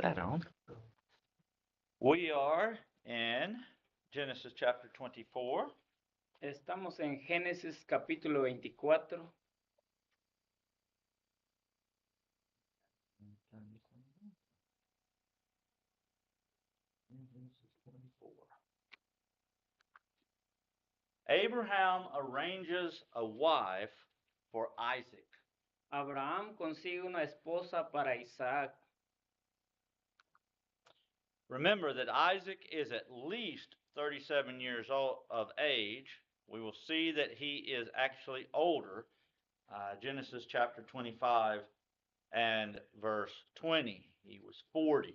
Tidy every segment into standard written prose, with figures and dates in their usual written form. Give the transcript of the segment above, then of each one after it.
That on. We are in Genesis chapter 24. Estamos en Génesis capítulo 24. Abraham arranges a wife for Isaac. Abraham consigue una esposa para Isaac. Remember that Isaac is at least 37 years old of age. We will see that he is actually older. Genesis chapter 25 and verse 20. He was 40.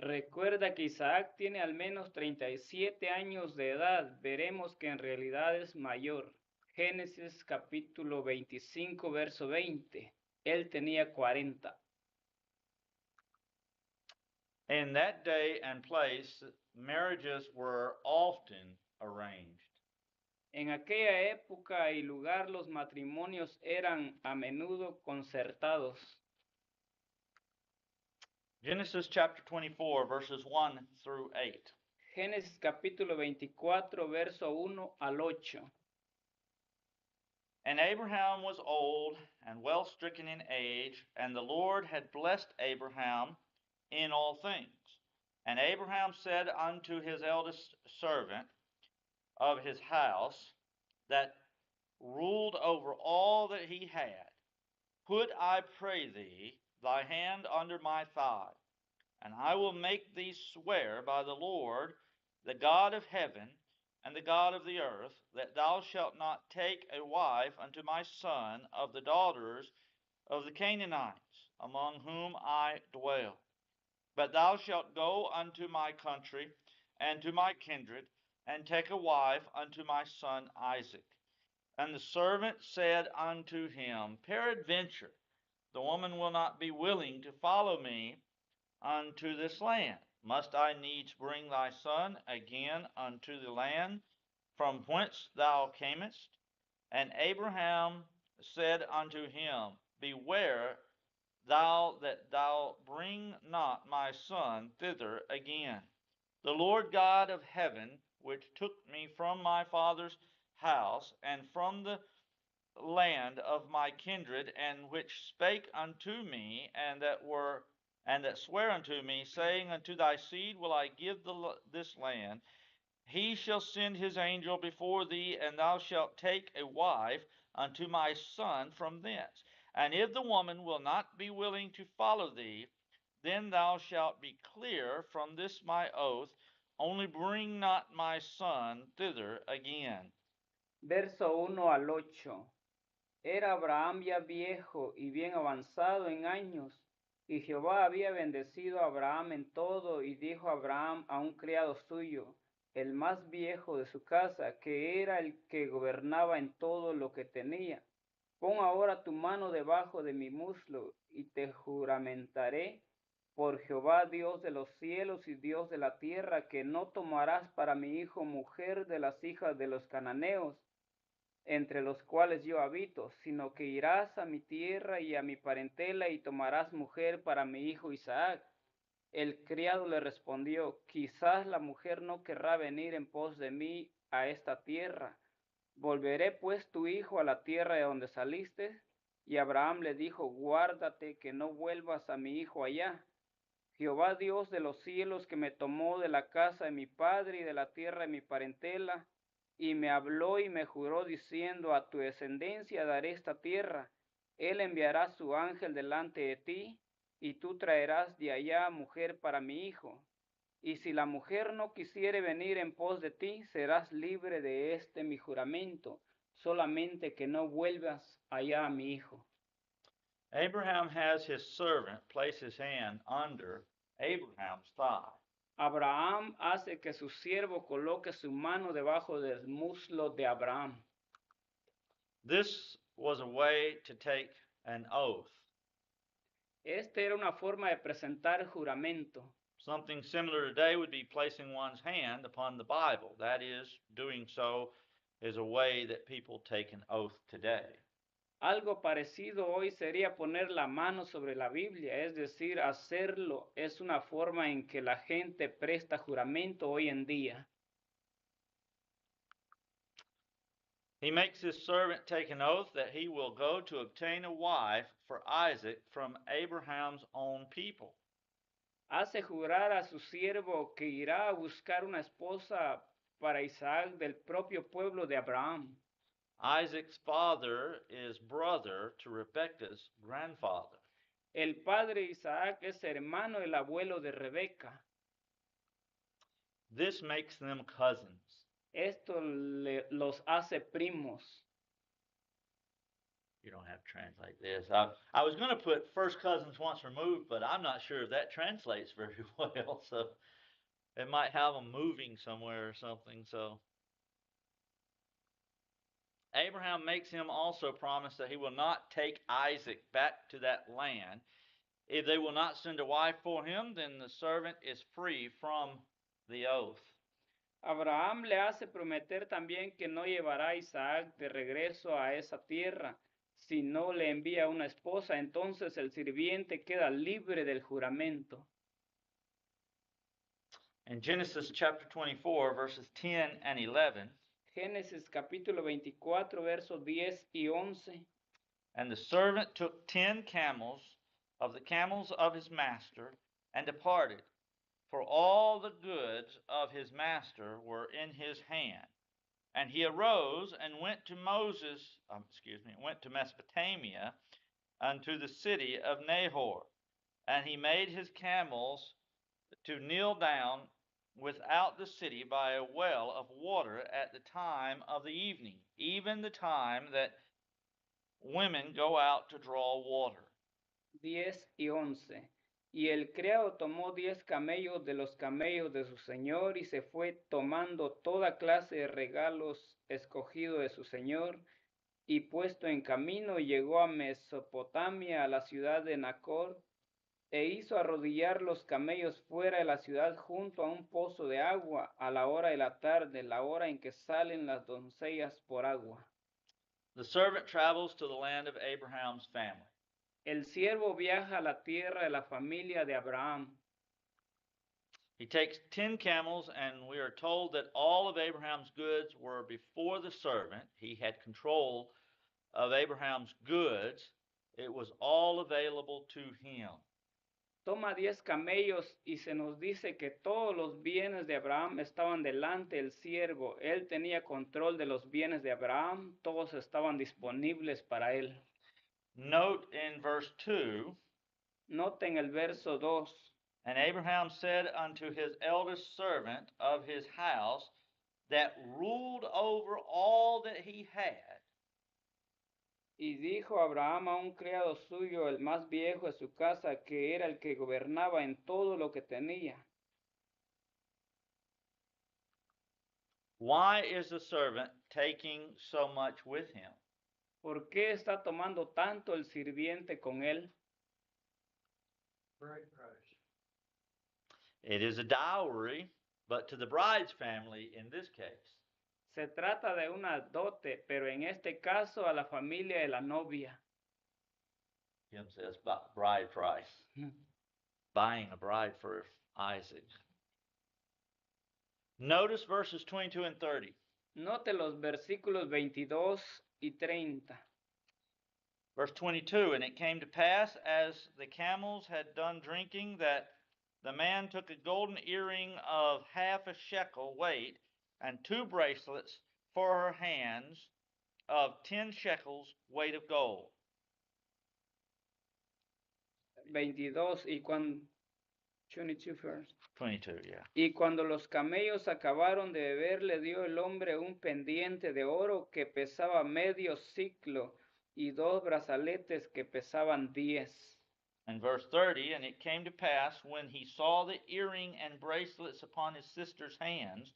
Recuerda que Isaac tiene al menos 37 años de edad. Veremos que en realidad es mayor. Génesis capítulo 25, verso 20. Él tenía 40. In that day and place, marriages were often arranged. En aquella época y lugar los matrimonios eran a menudo concertados. Genesis chapter 24, verses 1 through 8. Génesis capítulo 24, verso 1 al 8. And Abraham was old and well stricken in age, and the Lord had blessed Abraham in all things. And Abraham said unto his eldest servant of his house, that ruled over all that he had, Put, I pray thee, thy hand under my thigh, and I will make thee swear by the Lord, the God of heaven, and the God of the earth, that thou shalt not take a wife unto my son of the daughters of the Canaanites, among whom I dwell. But thou shalt go unto my country and to my kindred, and take a wife unto my son Isaac. And the servant said unto him, Peradventure, the woman will not be willing to follow me unto this land. Must I needs bring thy son again unto the land from whence thou camest? And Abraham said unto him, Beware thou that thou bring not my son thither again. The Lord God of heaven, which took me from my father's house and from the land of my kindred, and which spake unto me, and that sware unto me, saying, Unto thy seed will I give this land. He shall send his angel before thee, and thou shalt take a wife unto my son from thence. And if the woman will not be willing to follow thee, then thou shalt be clear from this my oath, only bring not my son thither again. Verso 1 al 8. Era Abraham ya viejo y bien avanzado en años, y Jehová había bendecido a Abraham en todo, y dijo Abraham a un criado suyo, el más viejo de su casa, que era el que gobernaba en todo lo que tenía, pon ahora tu mano debajo de mi muslo, y te juramentaré por Jehová Dios de los cielos y Dios de la tierra, que no tomarás para mi hijo mujer de las hijas de los cananeos, entre los cuales yo habito, sino que irás a mi tierra y a mi parentela y tomarás mujer para mi hijo Isaac. El criado le respondió, quizás la mujer no querrá venir en pos de mí a esta tierra. ¿Volveré pues tu hijo a la tierra de donde saliste? Y Abraham le dijo, guárdate que no vuelvas a mi hijo allá. Jehová Dios de los cielos, que me tomó de la casa de mi padre y de la tierra de mi parentela, y me habló y me juró diciendo, a tu descendencia daré esta tierra. Él enviará su ángel delante de ti, y tú traerás de allá mujer para mi hijo. Y si la mujer no quisiere venir en pos de ti, serás libre de este mi juramento, solamente que no vuelvas allá a mi hijo. Abraham has his servant place his hand under Abraham's thigh. Abraham hace que su siervo coloque su mano debajo del muslo de Abraham. This was a way to take an oath. Esta era una forma de presentar juramento. Something similar today would be placing one's hand upon the Bible. That is, doing so is a way that people take an oath today. Algo parecido hoy sería poner la mano sobre la Biblia, es decir, hacerlo es una forma en que la gente presta juramento hoy en día. He makes his servant take an oath that he will go to obtain a wife for Isaac from Abraham's own people. Hace jurar a su siervo que irá a buscar una esposa para Isaac del propio pueblo de Abraham. Isaac's father is brother to Rebekah's grandfather. El padre Isaac es hermano del abuelo de Rebeca. This makes them cousins. Esto los hace primos. You don't have to translate this. I was going to put first cousins once removed, but I'm not sure if that translates very well. So it might have them moving somewhere or something. So Abraham makes him also promise that he will not take Isaac back to that land. If they will not send a wife for him, then the servant is free from the oath. Abraham le hace prometer también que no llevará a Isaac de regreso a esa tierra. Si no le envía una esposa, entonces el sirviente queda libre del juramento. In Genesis chapter 24, verses 10 and 11, Génesis capítulo 24, versos 10 y 11. and the servant took 10 camels of the camels of his master and departed, for all the goods of his master were in his hand. And he arose and went to went to Mesopotamia unto the city of Nahor. And he made his camels to kneel down without the city by a well of water at the time of the evening, even the time that women go out to draw water. 10 y 11. Y el criado tomó 10 camellos de los camellos de su señor y se fue tomando toda clase de regalos escogido de su señor y puesto en camino llegó a Mesopotamia, a la ciudad de Nacor, e hizo arrodillar los camellos fuera de la ciudad junto a un pozo de agua a la hora de la tarde, la hora en que salen las doncellas por agua. The servant travels to the land of Abraham's family. El siervo viaja a la tierra de la familia de Abraham. He takes 10 camels, and we are told that all of Abraham's goods were before the servant. He had control of Abraham's goods. It was all available to him. Toma 10 camellos y se nos dice que todos los bienes de Abraham estaban delante del siervo. Él tenía control de los bienes de Abraham, todos estaban disponibles para él. Note in verse 2, Noten el verso 2. and Abraham said unto his eldest servant of his house that ruled over all that he had, Y dijo Abraham a un criado suyo, el más viejo de su casa, que era el que gobernaba en todo lo que tenía. why is the servant taking so much with him? ¿Por qué está tomando tanto el sirviente con él? Bride price. It is a dowry, but to the bride's family in this case. Se trata de una dote, pero en este caso a la familia de la novia. Kim says bride price. Buying a bride for Isaac. Notice verses 22 and 30. Note los versículos 22 y 30. Verse 22, and it came to pass, as the camels had done drinking, that the man took a golden earring of half a shekel weight, and 2 bracelets for her hands of 10 shekels weight of gold. 22 y cuando 22 first. 22, yeah. Y cuando los camellos acabaron de beber, le dio el hombre un pendiente de oro que pesaba medio siclo y 2 brazaletes que pesaban 10. And verse 30, and it came to pass, when he saw the earring and bracelets upon his sister's hands,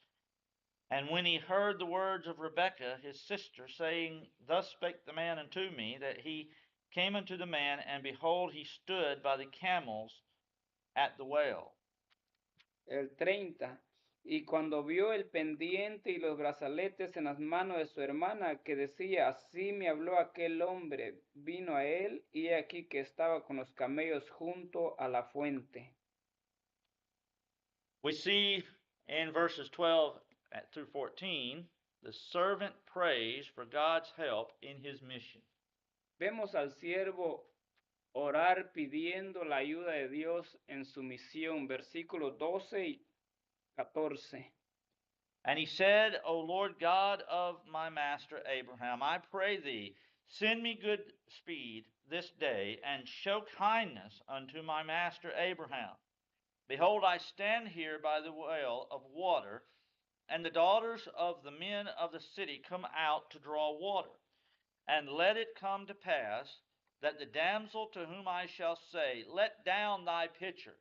and when he heard the words of Rebekah his sister, saying, Thus spake the man unto me, that he came unto the man, and behold, he stood by the camels at the well. El 30. Y cuando vio el pendiente y los brazaletes en las manos de su hermana, que decía, así me habló aquel hombre, vino a él, y he aquí que estaba con los camellos junto a la fuente. We see in verses 12 through 14, the servant prays for God's help in his mission. Vemos al siervo orar pidiendo la ayuda de Dios en su misión, versículos 12 y 14. And he said, O Lord God of my master Abraham, I pray thee, send me good speed this day, and show kindness unto my master Abraham. Behold, I stand here by the well of water, and the daughters of the men of the city come out to draw water. And let it come to pass that the damsel to whom I shall say, Let down thy pitcher,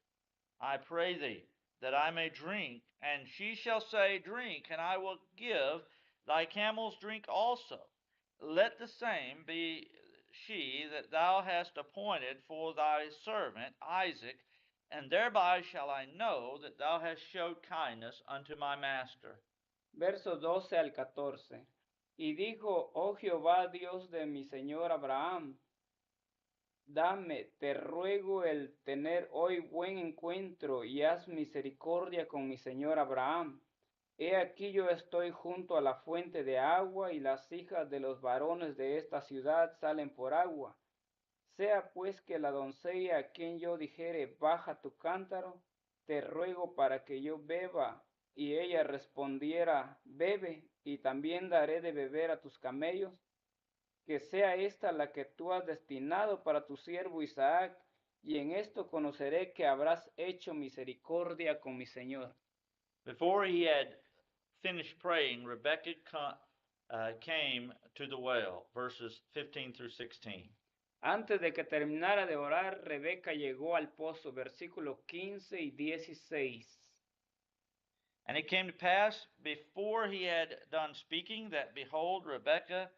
I pray thee, that I may drink, and she shall say, Drink, and I will give thy camels drink also. Let the same be she that thou hast appointed for thy servant Isaac, and thereby shall I know that thou hast showed kindness unto my master. Versos 12 al 14. Y dijo, oh Jehová, Dios de mi señor Abraham, dame, te ruego, el tener hoy buen encuentro y haz misericordia con mi señor Abraham. He aquí yo estoy junto a la fuente de agua y las hijas de los varones de esta ciudad salen por agua. Sea pues que la doncella a quien yo dijere, baja tu cántaro, te ruego para que yo beba, y ella respondiera, bebe, y también daré de beber a tus camellos, que sea esta la que tú has destinado para tu siervo Isaac, y en esto conoceré que habrás hecho misericordia con mi señor. Before he had finished praying, Rebekah came to the well, verses 15 through 16. Antes de que terminara de orar, Rebeca llegó al pozo, versículos 15 y 16. And it came to pass, before he had done speaking, that behold, Rebekah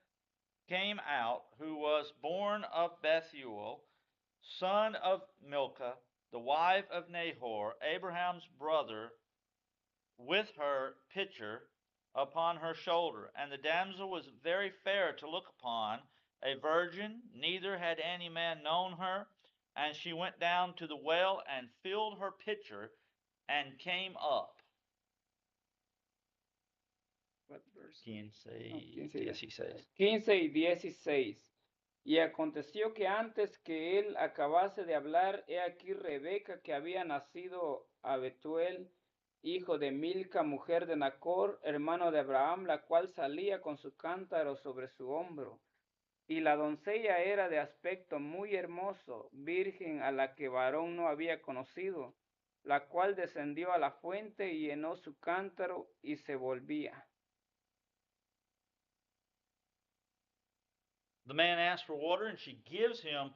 came out, who was born of Bethuel, son of Milcah, the wife of Nahor, Abraham's brother, with her pitcher upon her shoulder. And the damsel was very fair to look upon, a virgin, neither had any man known her. And she went down to the well and filled her pitcher and came up. What verse? 15, No, 16. 15 y 16. Y aconteció que antes que él acabase de hablar, he aquí Rebeca, que había nacido a Betuel, hijo de Milca, mujer de Nacor, hermano de Abraham, la cual salía con su cántaro sobre su hombro. Y la doncella era de aspecto muy hermoso, virgen a la que varón no había conocido, la cual descendió a la fuente y llenó su cántaro y se volvía. The man asks for water, and she gives him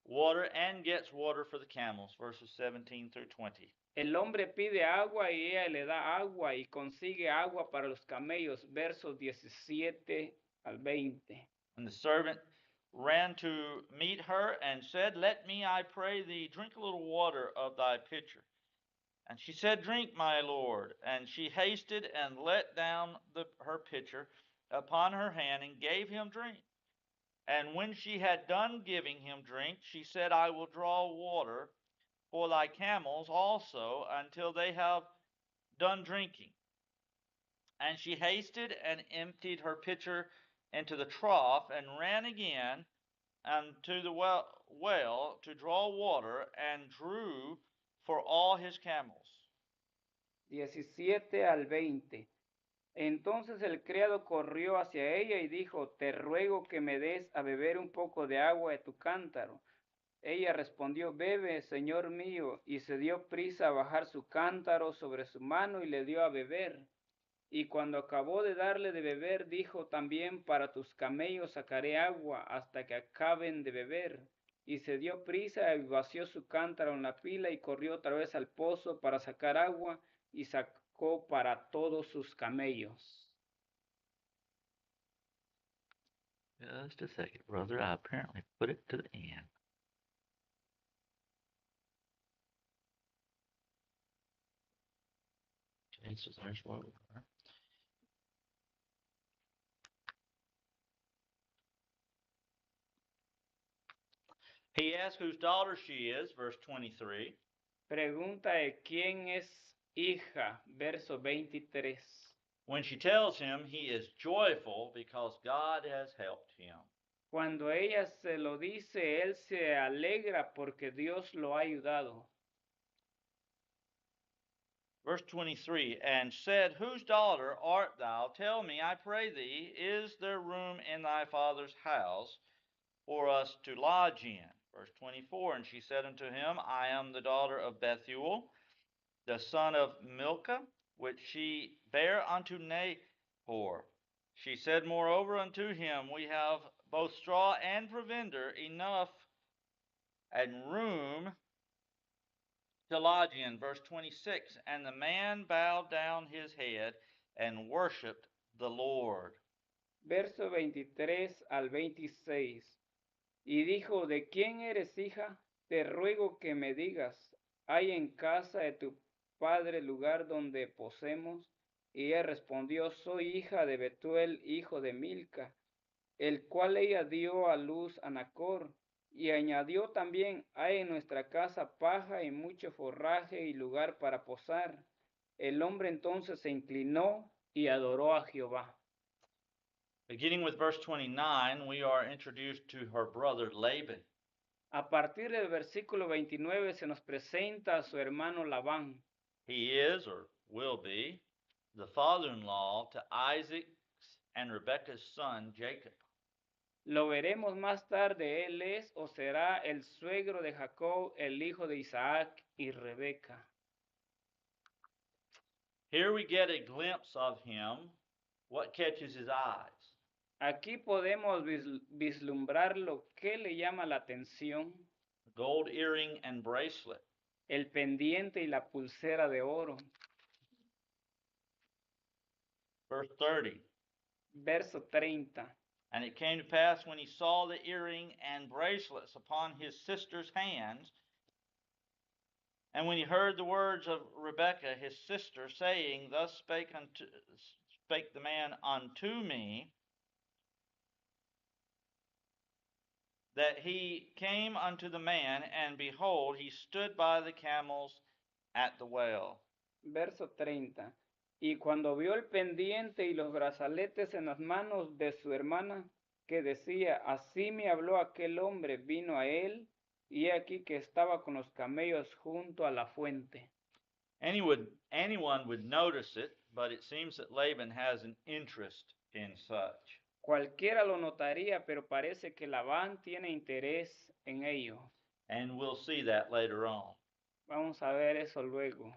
water and gets water for the camels, verses 17 through 20. El hombre pide agua y ella le da agua y consigue agua para los camellos, versos 17 al 20. And the servant ran to meet her and said, Let me, I pray thee, drink a little water of thy pitcher. And she said, Drink, my lord. And she hasted and let down her pitcher upon her hand and gave him drink. And when she had done giving him drink, she said, I will draw water for thy camels also until they have done drinking. And she hasted and emptied her pitcher into the trough and ran again unto the well to draw water and drew for all his camels. 17 al 20. Entonces el criado corrió hacia ella y dijo, te ruego que me des a beber un poco de agua de tu cántaro. Ella respondió, bebe, señor mío, y se dio prisa a bajar su cántaro sobre su mano y le dio a beber. Y cuando acabó de darle de beber, dijo también, para tus camellos sacaré agua hasta que acaben de beber. Y se dio prisa y vació su cántaro en la pila y corrió otra vez al pozo para sacar agua y sacó para todos sus camellos. Just a second, brother. I apparently put it to the end. Okay, so there's where we were. He asks whose daughter she is, verse 23. Pregunta de quién es hija, verso 23. When she tells him, he is joyful because God has helped him. Cuando ella se lo dice, él se alegra porque Dios lo ha ayudado. Verse 23, and said, whose daughter art thou? Tell me, I pray thee, is there room in thy father's house for us to lodge in? Verse 24, and she said unto him, I am the daughter of Bethuel, the son of Milcah, which she bare unto Nahor. She said moreover unto him, we have both straw and provender enough and room to lodge in. Verse 26, and the man bowed down his head and worshipped the Lord. Verso 23 al 26. Y dijo, ¿de quién eres hija? Te ruego que me digas, ¿hay en casa de tu padre lugar donde posemos? Y ella respondió, soy hija de Betuel, hijo de Milca, el cual ella dio a luz a Nacor. Y añadió también, hay en nuestra casa paja y mucho forraje y lugar para posar. El hombre entonces se inclinó y adoró a Jehová. Beginning with verse 29, we are introduced to her brother Laban. A partir del versículo 29 se nos presenta a su hermano Labán. He is, or will be, the father-in-law to Isaac's and Rebekah's son Jacob. Lo veremos más tarde, él es o será el suegro de Jacob, el hijo de Isaac y Rebeca. Here we get a glimpse of him. What catches his eyes? Aquí podemos vislumbrar lo que le llama la atención. Gold earring and bracelet. El pendiente y la pulsera de oro. Verse 30. Verso 30. And it came to pass when he saw the earring and bracelets upon his sister's hands, and when he heard the words of Rebekah his sister, saying, thus spake the man unto me, that he came unto the man, and behold, he stood by the camels at the well. Verso 30. Y cuando vio el pendiente y los brazaletes en las manos de su hermana, que decía, así me habló aquel hombre, vino a él, y aquí que estaba con los camellos junto a la fuente. Anyone would notice it, but it seems that Laban has an interest in such. Cualquiera lo notaría, pero parece que Labán tiene interés en ello. And we'll see that later on. Vamos a ver eso luego.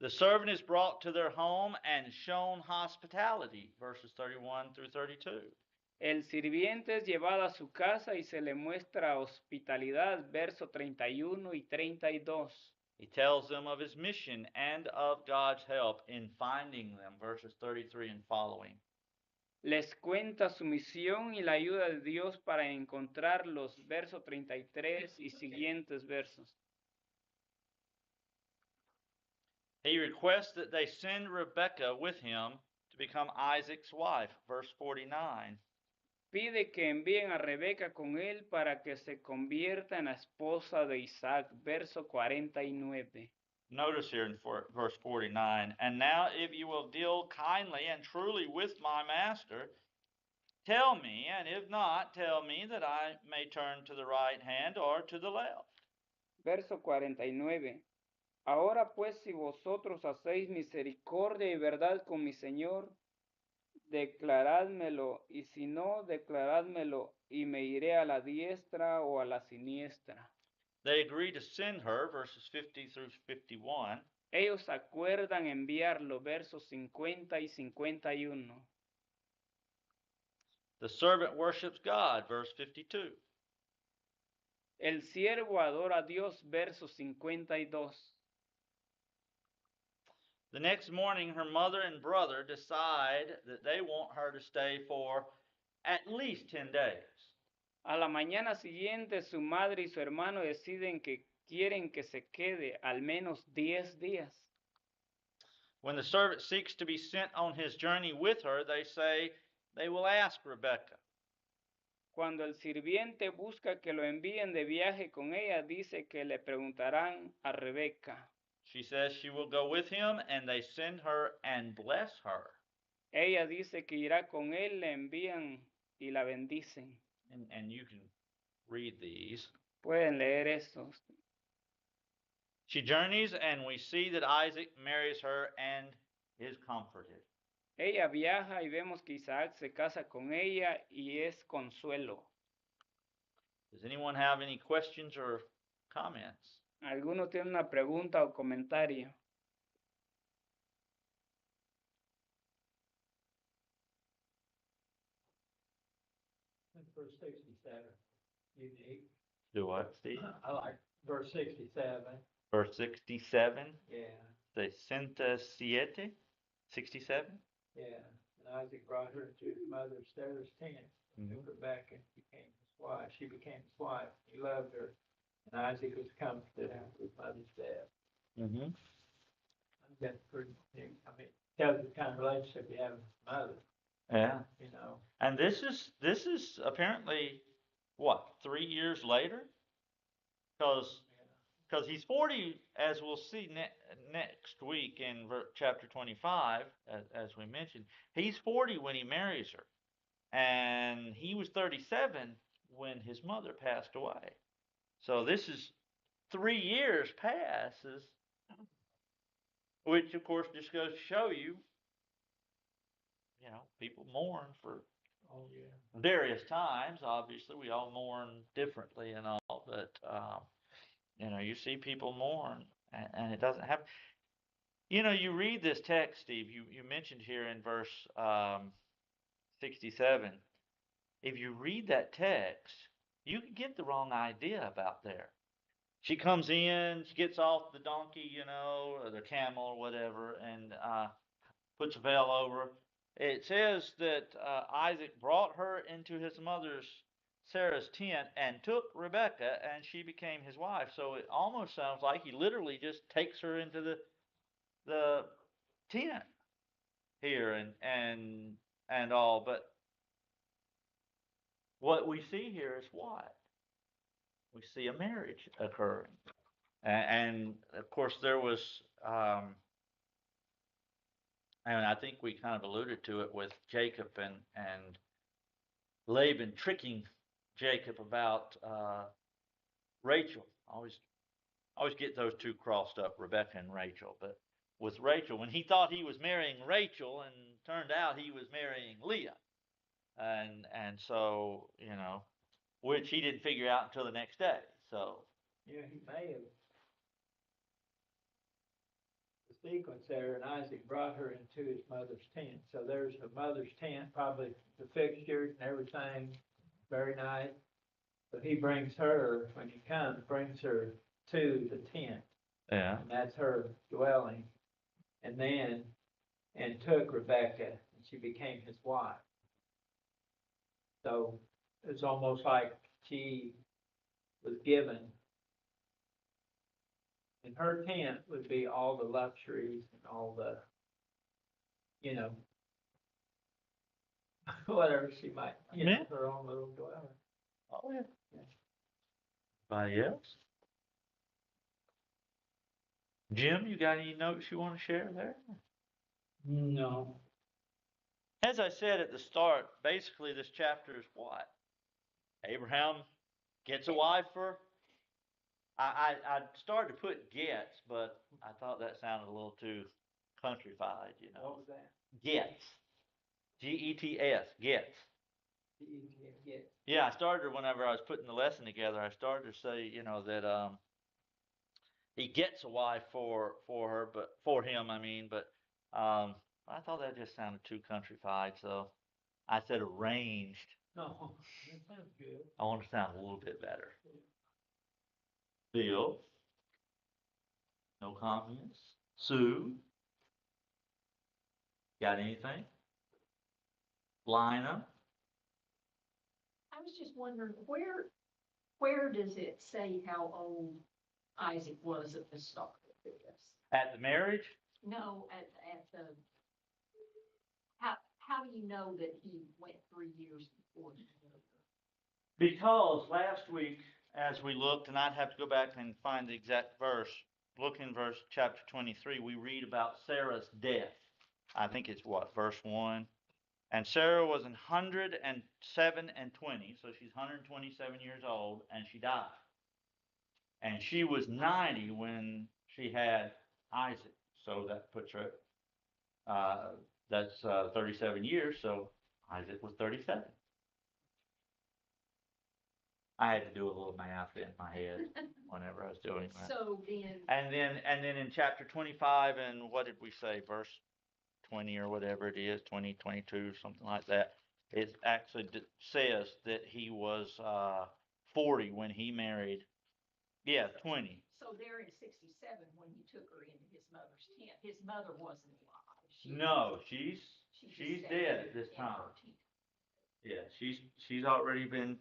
The servant is brought to their home and shown hospitality, verses 31 through 32. El sirviente es llevado a su casa y se le muestra hospitalidad, verso 31 y 32. He tells them of his mission and of God's help in finding them, verses 33 and following. Les cuenta su misión y la ayuda de Dios para encontrarlos, verso 33 y siguientes versos. He requests that they send Rebekah with him to become Isaac's wife, verse 49. Pide que envíen a Rebeca con él para que se convierta en la esposa de Isaac, verso 49. Notice here in verse 49, and now if you will deal kindly and truly with my master, tell me, and if not, tell me that I may turn to the right hand or to the left. Verso 49. Ahora pues, si vosotros hacéis misericordia y verdad con mi Señor, declarádmelo, y si no, declarádmelo, y me iré a la diestra o a la siniestra. They agree to send her, verses 50 through 51. Ellos acuerdan enviarlo, versos 50 y 51. The servant worships God, verse 52. El siervo adora a Dios, verso 52. The next morning, her mother and brother decide that they want her to stay for at least 10 days. A la mañana siguiente, su madre y su hermano deciden que quieren que se quede al menos 10 días. When the servant seeks to be sent on his journey with her, they say they will ask Rebekah. Cuando el sirviente busca que lo envíen de viaje con ella, dice que le preguntarán a Rebeca. She says she will go with him, and they send her and bless her. Ella dice que irá con él, le envían y la bendicen. And you can read these. Pueden leer estos. She journeys, and we see that Isaac marries her and is comforted. Ella viaja y vemos que Isaac se casa con ella y es consuelo. Does anyone have any questions or comments? ¿Alguno tiene una pregunta o comentario? Verse 67, unique. Do what, Steve? I like verse 67. Verse 67. Yeah, 67. 67. yeah. And Isaac brought her to his mother Sarah's tent, and took her back and became his wife. She became his wife. He loved her, and Isaac was comforted after his mother's death. Mm-hmm. I think that's pretty. I mean, tells the kind of relationship you have with his mother. Yeah. You know. And this is apparently what, 3 years later? Because he's 40, as we'll see next week in chapter 25, as we mentioned. He's 40 when he marries her, and he was 37 when his mother passed away. So this is 3 years passes, which of course just goes to show you, people mourn for various times. Obviously, we all mourn differently and all, but you see people mourn, and it doesn't happen. You read this text, Steve. You mentioned here in verse 67. If you read that text, you can get the wrong idea about there. She comes in, she gets off the donkey, or the camel or whatever, and puts a veil over. It says that Isaac brought her into his mother's Sarah's tent and took Rebekah, and she became his wife. So it almost sounds like he literally just takes her into the tent here and all. But what we see here is what? We see a marriage occurring. And of course there was, and I think we kind of alluded to it with Jacob and Laban tricking Jacob about Rachel. I always get those two crossed up, Rebecca and Rachel. But with Rachel, when he thought he was marrying Rachel, and turned out he was marrying Leah, and so which he didn't figure out until the next day. So yeah, he may have. The sequence there, and Isaac brought her into his mother's tent. So there's the mother's tent, probably the fixtures and everything, very nice. But he brings her, when he comes, brings her to the tent. yeah, And that's her dwelling. And took Rebekah, and she became his wife. So it's almost like she was given. In her tent would be all the luxuries and all the, whatever she might, Yeah. her own little dwelling. Oh yeah. Anybody else? Jim, you got any notes you want to share there? No. As I said at the start, basically this chapter is what? Abraham gets a wife for. I started to put gets, but I thought that sounded a little too countrified, What was that? Gets. Gets. Gets. Get. Yeah, I started whenever I was putting the lesson together. I started to say, that he gets a wife for her, but for him, I mean, but I thought that just sounded too countrified, so I said arranged. No, that sounds good. I want to sound a little bit better. Bill? No comments? Sue? Got anything? Lina? I was just wondering, where does it say how old Isaac was at the start of this? At the marriage? No, at the, how do you know that he went 3 years before he did? Because last week, as we looked, and I'd have to go back and find the exact verse, look in verse chapter 23, we read about Sarah's death. I think it's what, verse 1? And Sarah was 107 and 20, so she's 127 years old, and she died. And she was 90 when she had Isaac. So that puts her, that's 37 years, so Isaac was 37. I had to do a little math in my head whenever I was doing that. So then, And then in chapter 25, and what did we say, verse 20 or whatever it is, 20, 22, something like that, it actually says that he was 40 when he married. Yeah, 20. so there in 67 when he took her into his mother's tent, his mother wasn't alive. No, she's dead at this time. Yeah, she's already been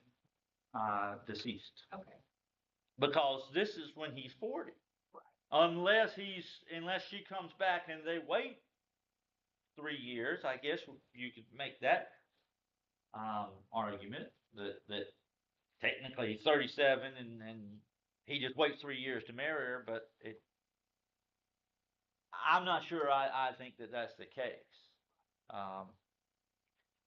deceased. Okay. Because this is when he's 40. Right. Unless she comes back and they wait 3 years, I guess you could make that argument that technically he's 37 and he just waits 3 years to marry her, but I'm not sure I think that that's the case.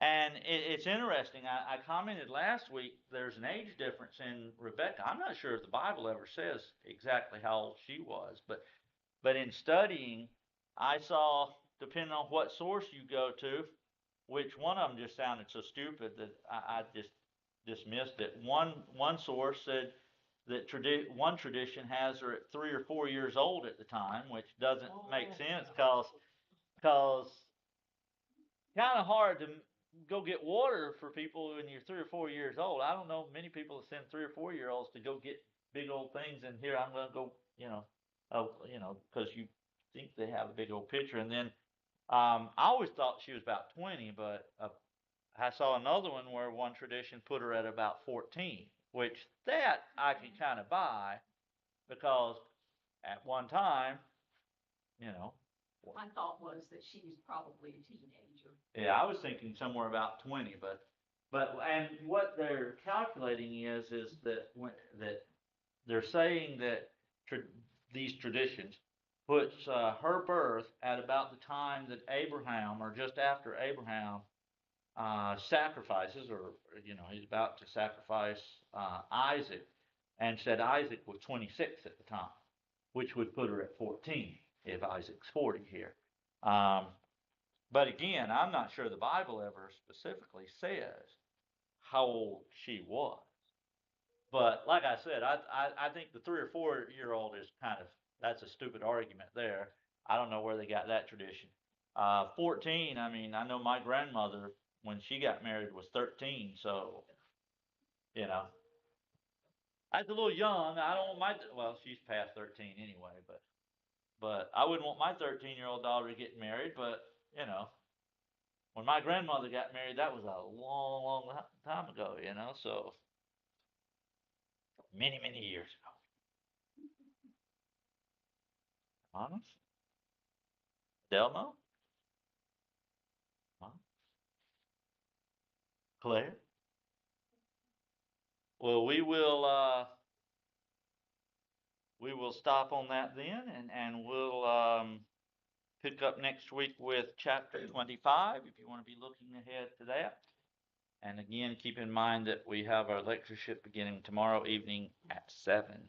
And it's interesting. I commented last week, there's an age difference in Rebecca. I'm not sure if the Bible ever says exactly how old she was, but in studying, I saw, depending on what source you go to, which one of them just sounded so stupid that I just dismissed it. One source said that one tradition has her at 3 or 4 years old at the time, which doesn't make sense because kind of hard to go get water for people when you're 3 or 4 years old. I don't know many people that send 3 or 4 year olds to go get big old things, and here I'm going to go, because you think they have a big old picture. And then I always thought she was about 20, but I saw another one where one tradition put her at about 14, which that I can kind of buy because at one time, you know. My thought was that she was probably a teenager. Yeah, I was thinking somewhere about 20, but and what they're calculating is that they're saying that these traditions puts her birth at about the time that Abraham, or just after Abraham, sacrifices, or he's about to sacrifice Isaac, and said Isaac was 26 at the time, which would put her at 14 if Isaac's 40 here. But again, I'm not sure the Bible ever specifically says how old she was. But like I said, I think the 3 or 4 year old is that's a stupid argument there. I don't know where they got that tradition. 14, I mean, I know my grandmother, when she got married, was 13, so, that's a little young. I don't want well, she's past 13 anyway, but I wouldn't want my 13-year-old daughter to get married, but, when my grandmother got married, that was a long, long time ago, so many, many years ago. Honest? Delmo? Huh? Claire? Well, we will stop on that then, and we'll pick up next week with chapter 25 if you want to be looking ahead to that. And again, keep in mind that we have our lectureship beginning tomorrow evening at 7.